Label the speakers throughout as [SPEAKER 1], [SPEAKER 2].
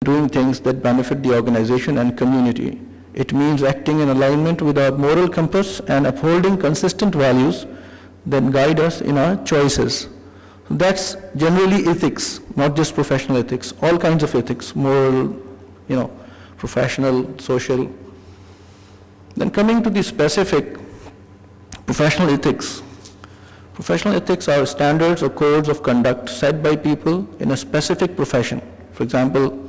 [SPEAKER 1] doing things that benefit the organization and community. It means acting in alignment with our moral compass and upholding consistent values that guide us in our choices. So that's generally ethics, not just professional ethics, all kinds of ethics, moral, professional, social. Then coming to the specific professional ethics. Professional ethics are standards or codes of conduct set by people in a specific profession. For example,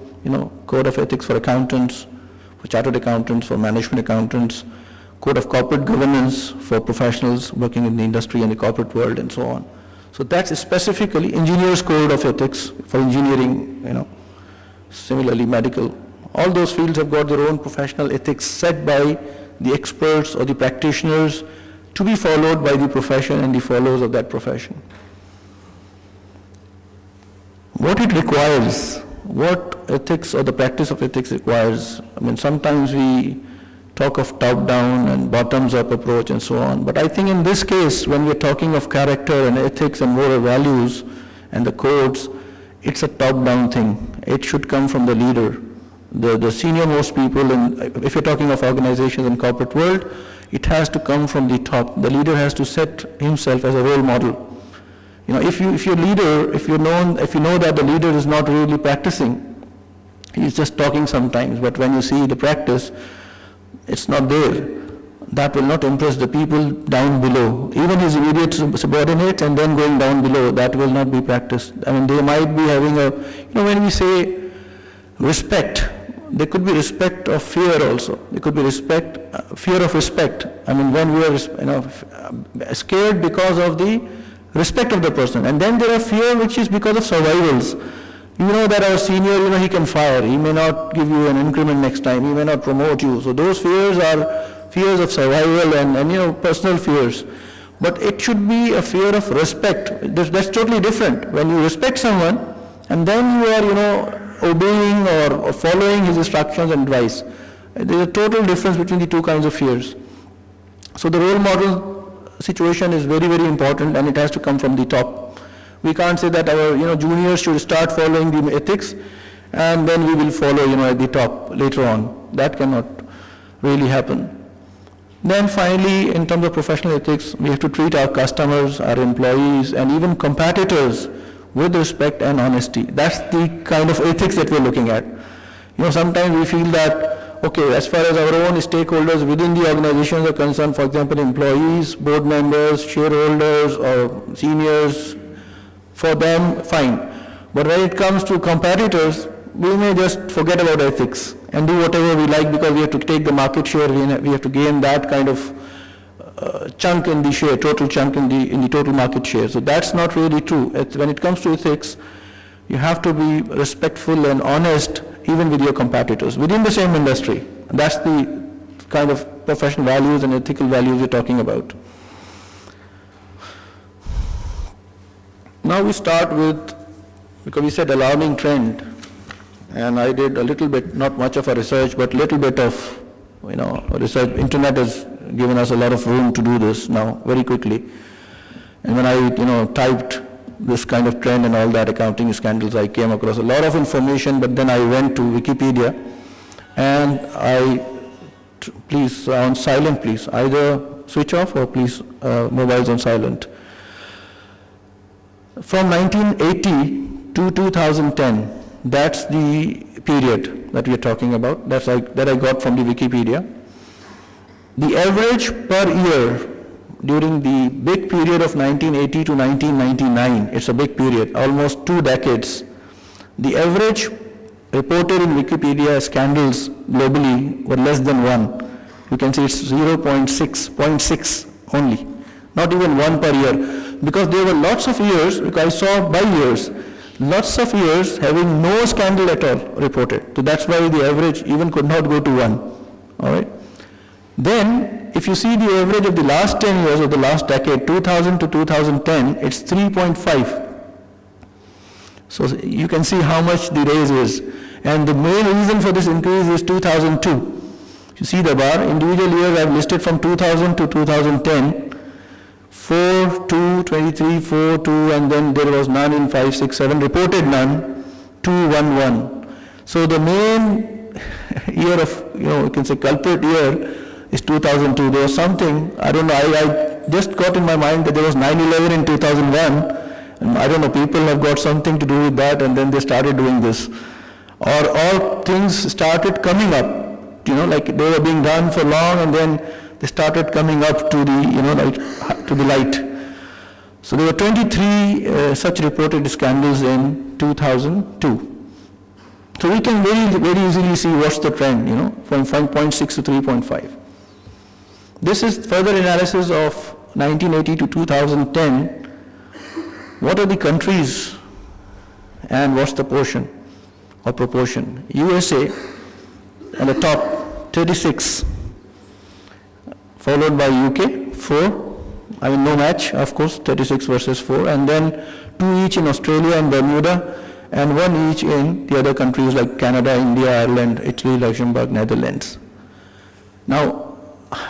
[SPEAKER 1] code of ethics for accountants, for chartered accountants, for management accountants, code of corporate governance for professionals working in the industry and the corporate world, and so on. So that's specifically engineers' code of ethics for engineering, similarly medical. All those fields have got their own professional ethics set by the experts or the practitioners to be followed by the profession and the followers of that profession. What it requires, what ethics or the practice of ethics requires, sometimes we talk of top-down and bottoms-up approach and so on, but I think in this case, when we're talking of character and ethics and moral values and the codes, it's a top-down thing. It should come from the leader. The senior-most people, if you're talking of organizations and corporate world, it has to come from the top. The leader has to set himself as a role model. If your leader, if you know that the leader is not really practicing, he's just talking sometimes, but when you see the practice, it's not there. That will not impress the people down below. Even his immediate subordinates and then going down below, that will not be practiced. They might be having when we say respect, there could be respect of fear also. There could be fear of respect. When we are scared because of the respect of the person. And then there are fear which is because of survivals. You know that our senior, he can fire. He may not give you an increment next time. He may not promote you. So those fears are fears of survival and personal fears. But it should be a fear of respect. That's totally different. When you respect someone and then you are, obeying or following his instructions and advice. There's a total difference between the two kinds of fears. So the role model situation is very, very important, and it has to come from the top. We can't say that our juniors should start following the ethics and then we will follow at the top later on. That cannot really happen. Then finally, in terms of professional ethics, we have to treat our customers, our employees, and even competitors with respect and honesty. That's the kind of ethics that we're looking at. Sometimes we feel that, okay, as far as our own stakeholders within the organizations are concerned, for example, employees, board members, shareholders, or seniors, for them, fine. But when it comes to competitors, we may just forget about ethics and do whatever we like because we have to take the market share, we have to gain that kind of chunk in the share, total chunk in the total market share. So that's not really true. When it comes to ethics, you have to be respectful and honest even with your competitors within the same industry. That's the kind of professional values and ethical values we're talking about. Now we start with, because we said alarming trend, and I did a little bit, not much of a research, but a little bit of research. Internet has given us a lot of room to do this now very quickly. And when I typed this kind of trend and all that accounting scandals, I came across a lot of information, but then I went to Wikipedia and please on silent, please, either switch off or please mobiles on silent. From 1980 to 2010, that's the period that we are talking about, that I got from the Wikipedia. The average per year during the big period of 1980 to 1999, it's a big period, almost 2 decades, the average reported in Wikipedia scandals globally were less than 1. You can see it's 0.6 only, not even 1 per year, because there were lots of years, because I saw by years, lots of years having no scandal at all reported. So that's why the average even could not go to 1. All right. Then, if you see the average of the last 10 years of the last decade, 2000 to 2010, it's 3.5. So you can see how much the raise is. And the main reason for this increase is 2002. You see the bar, individual years I've listed from 2000 to 2010, 4, 2, 23, 4, 2, and then there was none in 5, 6, 7, reported none, 2, 1, 1. So the main year of, you can say culprit year is 2002. There was something, I don't know, I just got in my mind that there was 9/11 in 2001, and I don't know, people have got something to do with that, and then they started doing this. Or all things started coming up, like they were being done for long, and then they started coming up to the, to the light. So there were 23 such reported scandals in 2002. So we can very easily see what's the trend, from 5.6 to 3.5. This is further analysis of 1980 to 2010. What are the countries and what's the portion or proportion? USA at the top, 36, followed by UK, 4. I mean, no match, of course, 36 versus 4, and then 2 each in Australia and Bermuda, and 1 each in the other countries like Canada, India, Ireland, Italy, Luxembourg, Netherlands. Now,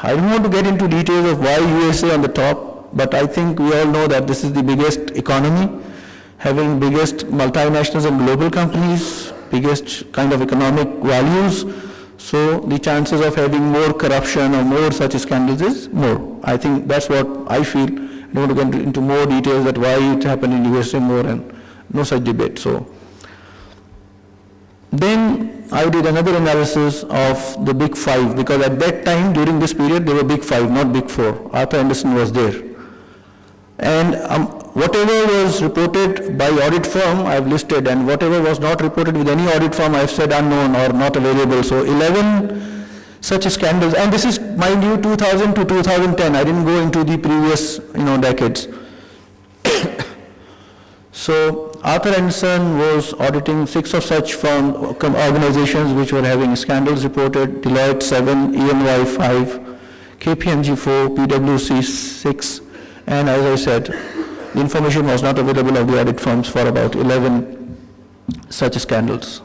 [SPEAKER 1] I don't want to get into details of why USA on the top, but I think we all know that this is the biggest economy, having biggest multinationals and global companies, biggest kind of economic values. So the chances of having more corruption or more such scandals is more. I think that's what I feel. I don't want to get into more details that why it happened in USA more, and no such debate. So then I did another analysis of the big 5, because at that time during this period they were big 5, not big 4. Arthur Andersen was there. And whatever was reported by audit firm, I've listed, and whatever was not reported with any audit firm, I've said unknown or not available. So 11 such scandals, and this is, mind you, 2000 to 2010. I didn't go into the previous, decades. So Arthur Andersen was auditing 6 of such organizations which were having scandals reported: Deloitte 7, EY 5, KPMG 4, PwC 6, and as I said, the information was not available of the audit firms for about 11 such scandals.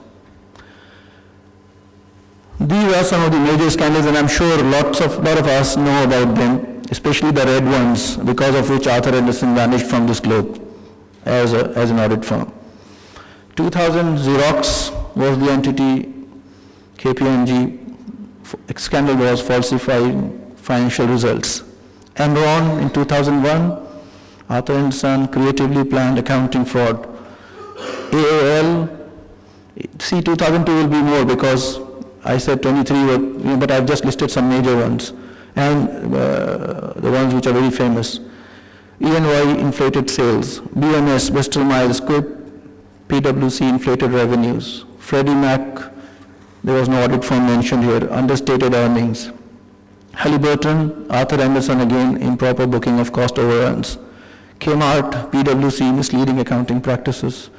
[SPEAKER 1] These are some of the major scandals, and I'm sure a lot of us know about them, especially the red ones, because of which Arthur Andersen vanished from this globe as an audit firm. 2000, Xerox was the entity. KPMG scandal was falsifying financial results. Enron in 2001, Arthur Andersen creatively planned accounting fraud. AOL, see, 2002 will be more because I said 23 were, but I've just listed some major ones, and the ones which are very famous. EY inflated sales, BMS, Bristol Myers Squibb, PwC inflated revenues, Freddie Mac, there was no audit firm mentioned here, understated earnings. Halliburton, Arthur Andersen again, improper booking of cost overruns. Kmart, PwC, misleading accounting practices.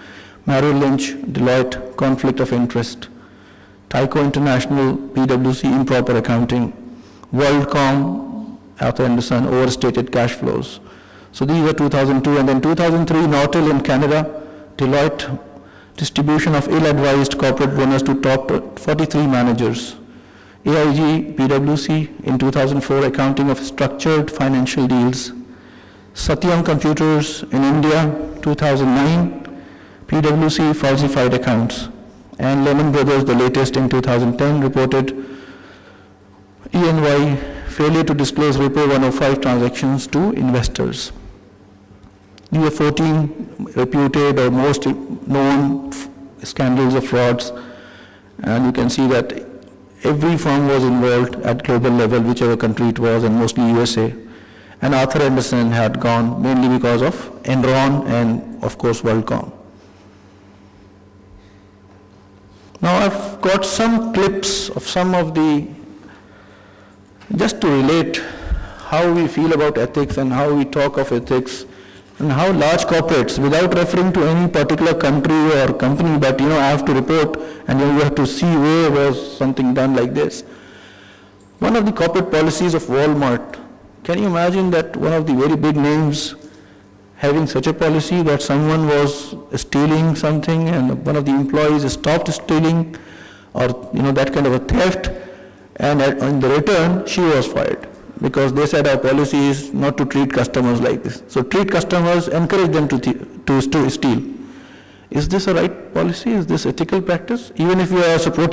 [SPEAKER 1] Merrill Lynch, Deloitte, conflict of interest. Tyco International, PwC, improper accounting. WorldCom, Arthur Andersen, overstated cash flows. So these were 2002, and then 2003, Nortel in Canada, Deloitte, distribution of ill-advised corporate bonus to top 43 managers. AIG, PwC in 2004, accounting of structured financial deals. Satyam Computers in India, 2009, PwC falsified accounts. And Lehman Brothers, the latest in 2010, reported EY failure to disclose Repo 105 transactions to investors. These are 14 reputed or most known scandals of frauds, and you can see that every firm was involved at global level, whichever country it was, and mostly USA. And Arthur Andersen had gone mainly because of Enron and, of course, WorldCom. Now I've got some clips of some of the, just to relate how we feel about ethics and how we talk of ethics, and how large corporates, without referring to any particular country or company, but I have to report, and you have to see where was something done like this. One of the corporate policies of Walmart, can you imagine that one of the very big names having such a policy that someone was stealing something and one of the employees stopped stealing, or that kind of a theft, and in the return she was fired because they said our policy is not to treat customers like this. So treat customers, encourage them to steal. Is this a right policy? Is this ethical practice? Even if you are supporting